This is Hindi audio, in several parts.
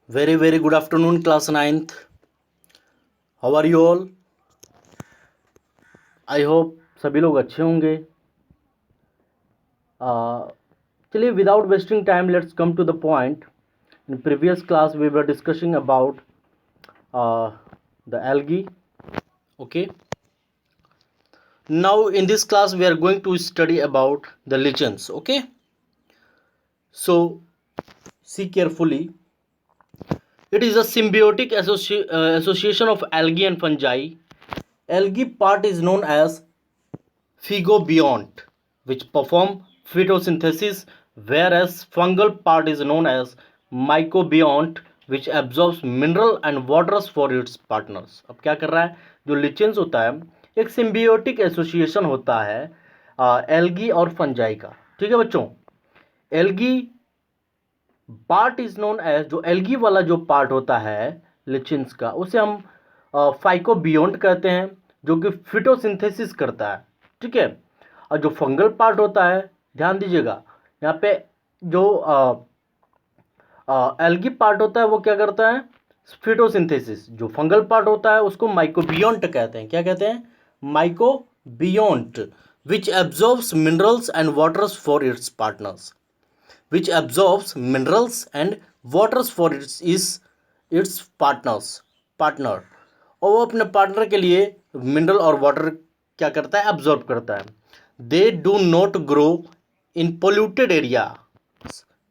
Very good afternoon, class ninth. How are you all? I hope सभी लोग अच्छे होंगे. चलिए, without wasting time, let's come to the point. In previous class, we were discussing about the algae. Okay. Now, in this class, we are going to study about the lichens. Okay. So, see carefully. It is a symbiotic association of algae and fungi. Algae part is known as phygobionts, which perform photosynthesis, whereas fungal part is known as mycobiont, which absorbs mineral and waters for its partners. अब क्या कर रहा है, जो लिचेंस होता है एक सिम्बियोटिक एसोसिएशन होता है एल्गी और फंजाई का. ठीक है बच्चों. Algae part is known as, जो एल्गी वाला जो पार्ट होता है लिचेंस का, उसे हम फाइकोबियोंट कहते हैं, जो कि फिटोसिंथेसिस करता है. ठीक है. और जो फंगल पार्ट होता है, ध्यान दीजिएगा यहाँ पे, जो एल्गी पार्ट होता है वो क्या करता है, फिटोसिंथेसिस. जो फंगल पार्ट होता है उसको माइकोबियोंट कहते हैं. क्या कहते हैं? Mycobiont, which absorbs minerals and waters for its partners. which absorbs minerals and waters for its partner. और वो अपने पार्टनर के लिए मिनरल और वाटर क्या करता है, एब्जॉर्ब करता है. They do not grow in polluted area.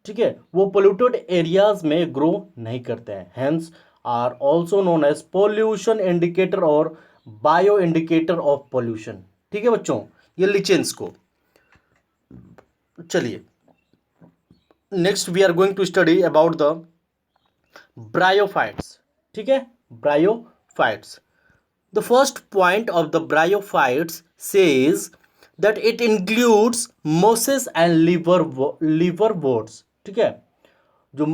ठीक है, वो पोल्यूटेड एरियाज में ग्रो नहीं करते हैं. Hence are also known as pollution indicator और बायो इंडिकेटर ऑफ पोल्यूशन. ठीक है बच्चों, ये लिचेंस को. चलिए, next we are going to study about the bryophytes. ठीक है, bryophytes. The first point of the bryophytes says that it includes mosses and liverworts. ठीक है, जो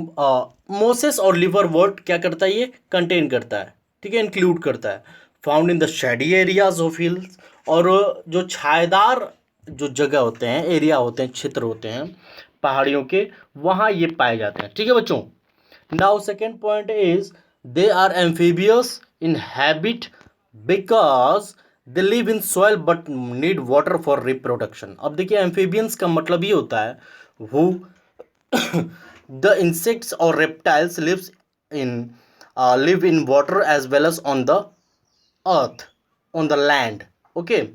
मोसेस और लिवरवर्ट क्या करता है, ये कंटेन करता है. ठीक है, इंक्लूड करता है. Found in the shady areas of hills. और जो छायेदार जो जगह होते हैं, एरिया होते हैं, क्षेत्र होते हैं पहाड़ियों के, वहाँ ये पाए जाते हैं. ठीक है बच्चों. Now second point is they are amphibious in habit because they live in soil but need water for reproduction. अब देखिए, एम्फीबियंस का मतलब ये होता है हु द इंसेक्ट्स और reptiles live in water as well as on the earth, on the land. Okay,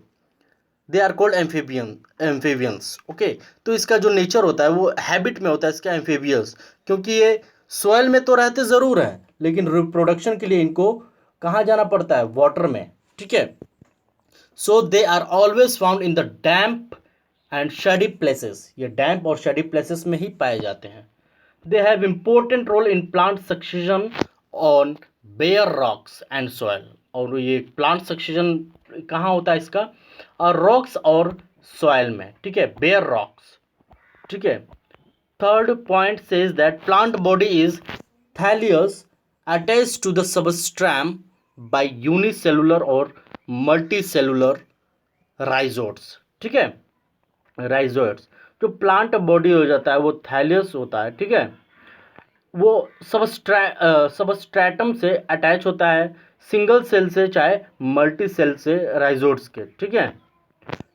they are called amphibians. Okay, तो इसका जो नेचर होता है वो हैबिट में होता है इसका एम्फीबियंस, क्योंकि ये सॉइल में तो रहते ज़रूर हैं, लेकिन रिप्रोडक्शन के लिए इनको कहाँ जाना पड़ता है, वाटर में. ठीक है. So they are always found in the damp and shady places. ये डैम्प और शेडी प्लेसेस में ही पाए जाते हैं. They have important role in plant succession on bare rocks and soil. और ये प्लांट सक्सेशन कहाँ होता है इसका, और रॉक्स और सॉइल में. ठीक है, बेयर रॉक्स. ठीक है. Third point says that plant body is thallus attached to the substratum by unicellular और मल्टीसेलुलर राइजोइड्स. ठीक है, राइजोइड्स. जो प्लांट बॉडी हो जाता है वो थैलियस होता है. ठीक है, वो सबस्ट्रैटम से अटैच होता है, सिंगल सेल से चाहे मल्टी सेल से, राइजोइड्स के. ठीक है.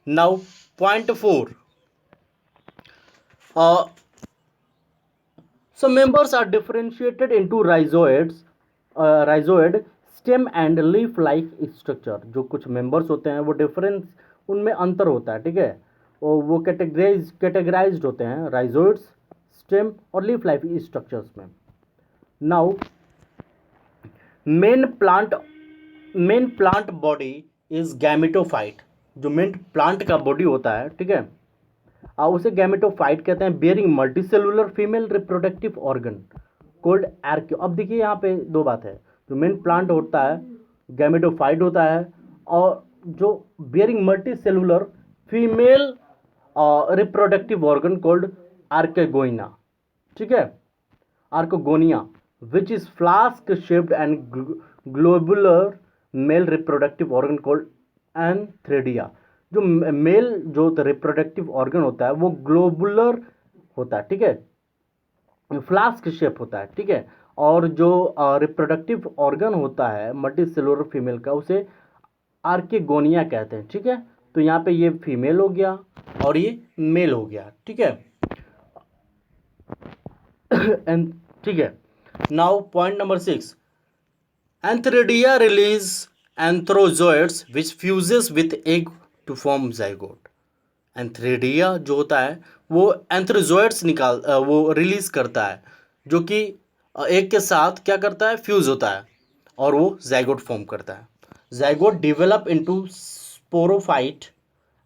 Now point 4, some members are differentiated into rhizoid, stem and leaf like structure. जो कुछ members होते हैं वो डिफरेंस, उनमें अंतर होता है. ठीक है, और वो कैटेगराइज्ड होते हैं rhizoids, stem और leaf like स्ट्रक्चर्स में. Now main plant body is gametophyte. जो मेन प्लांट का बॉडी होता है, ठीक है, उसे गैमेटोफाइट कहते हैं, bearing multicellular female reproductive organ cold archaeo. अब देखिए यहाँ पे दो बात है, जो मेन प्लांट होता है गैमेटोफाइट होता है, और जो bearing multicellular female reproductive organ called archegonia. ठीक है, archegonia, which is flask shaped and globular male reproductive organ called antheridia. जो मेल जो रिप्रोडक्टिव ऑर्गन होता है वो ग्लोबुलर होता है. ठीक है, फ्लास्क शेप होता है. ठीक है, और जो रिप्रोडक्टिव ऑर्गन होता है मल्टी सेलुलर फीमेल का, उसे आर्केगोनिया कहते हैं। ठीक है, तो यहाँ पे ये फीमेल हो गया और ये मेल हो गया। ठीक है एंड ठीक है, now point number 6, antheridia release antherozoids which fuses with egg to form zygote. Antheridia जो होता है वो एंथ्रोजोइड्स वो रिलीज करता है, जो कि एग के साथ क्या करता है, फ्यूज होता है और वो जाइगोट फॉर्म करता है। Zygote develop into sporophyte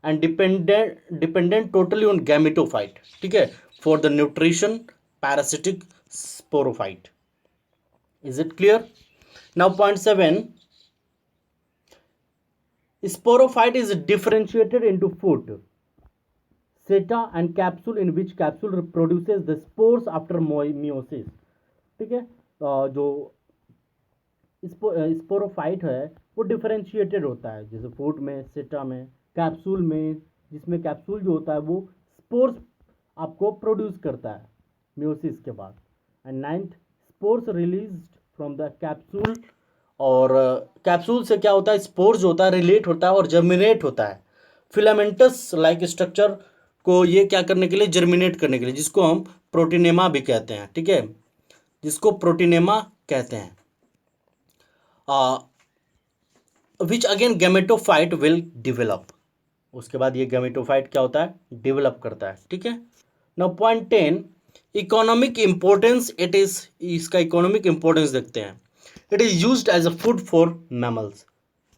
and dependent totally on gametophyte. ठीक है, for the nutrition parasitic sporophyte. Is it clear? Now point 7, sporophyte is differentiated into foot, seta and capsule, in which capsule produces the spores after meiosis। ठीक है, जो स्पोरोफाइट है वो डिफरेंशिएटेड होता है, जैसे फूट में, सेटा में, कैप्सूल में, जिसमें कैप्सूल जो होता है वो स्पोर्स आपको प्रोड्यूस करता है मियोसिस के बाद। And 9th, spores released from the capsule, और कैप्सूल से क्या होता है, स्पोर्स जो होता है रिलेट होता है और जर्मिनेट होता है फिलामेंटस लाइक स्ट्रक्चर को, ये क्या करने के लिए, जर्मिनेट करने के लिए, जिसको हम प्रोटीनेमा भी कहते हैं। ठीक है, जिसको प्रोटीनेमा कहते हैं, which again gametophyte will develop. उसके बाद ये गैमेटोफाइट क्या होता है, डिवेलप करता है। ठीक है, now point 10, economic importance. It is, इसका इकोनॉमिक इंपॉर्टेंस देखते हैं। It is used as a food for mammals.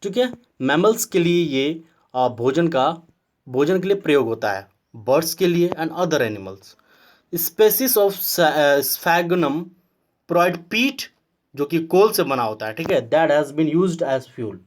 ठीक है, मैमल्स के लिए ये भोजन के लिए प्रयोग होता है, बर्ड्स के लिए and other animals. Species of sphagnum provide peat, जो कि कोल से बना होता है। ठीक है, that has been used as fuel.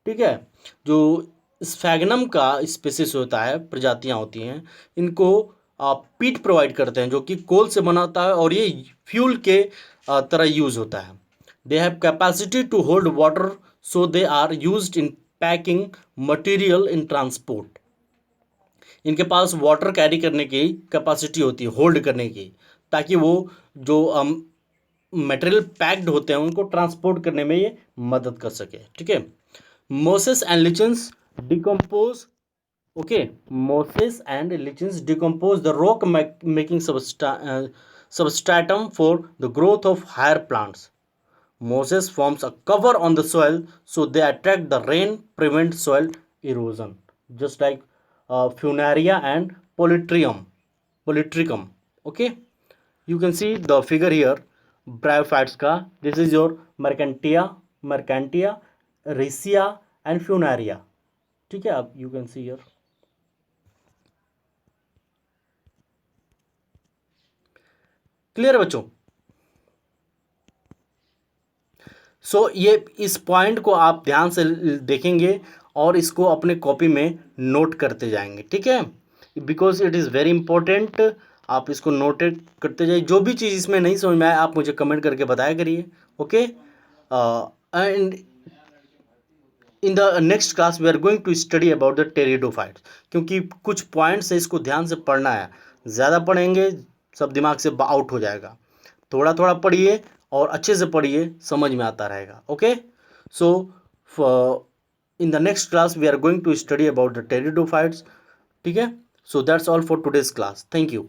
ठीक है, जो स्फैगनम का स्पेसिस होता है, प्रजातियां होती हैं, इनको पीट प्रोवाइड करते हैं, जो कि कोल से बना होता है और ये फ्यूल के तरह यूज होता है। They have capacity to hold water, so they are used in packing material in transport. इनके पास वाटर कैरी करने की कैपेसिटी होती है, होल्ड करने की, ताकि वो जो मटेरियल पैक्ड होते हैं उनको ट्रांसपोर्ट करने में ये मदद कर सके। ठीक है, mosses and lichens decompose, okay, mosses and lichens decompose the rock making substratum for the growth of higher plants. Mosses forms a cover on the soil, so they attract the rain, prevent soil erosion, just like Funaria and Polytrichum. Okay, you can see the figure here, bryophytes का. This is your Mercantia, Riccia and Funaria. ठीक है, अब you can see here. Clear बच्चों? सो ये इस पॉइंट को आप ध्यान से देखेंगे और इसको अपने कॉपी में नोट करते जाएंगे। ठीक है, because it is very important, आप इसको नोट करते जाइए। जो भी चीज़ इसमें नहीं समझ में आए आप मुझे कमेंट करके बताया करिए। Okay, and in the next class we are going to study about the pteridophytes, क्योंकि कुछ पॉइंट्स है, इसको ध्यान से पढ़ना है। ज़्यादा पढ़ेंगे सब दिमाग से आउट हो जाएगा। थोड़ा थोड़ा पढ़िए और अच्छे से पढ़िए, समझ में आता रहेगा। Okay, so in the next class we are going to study about the pteridophytes. ठीक है, so that's all for today's class. Thank you.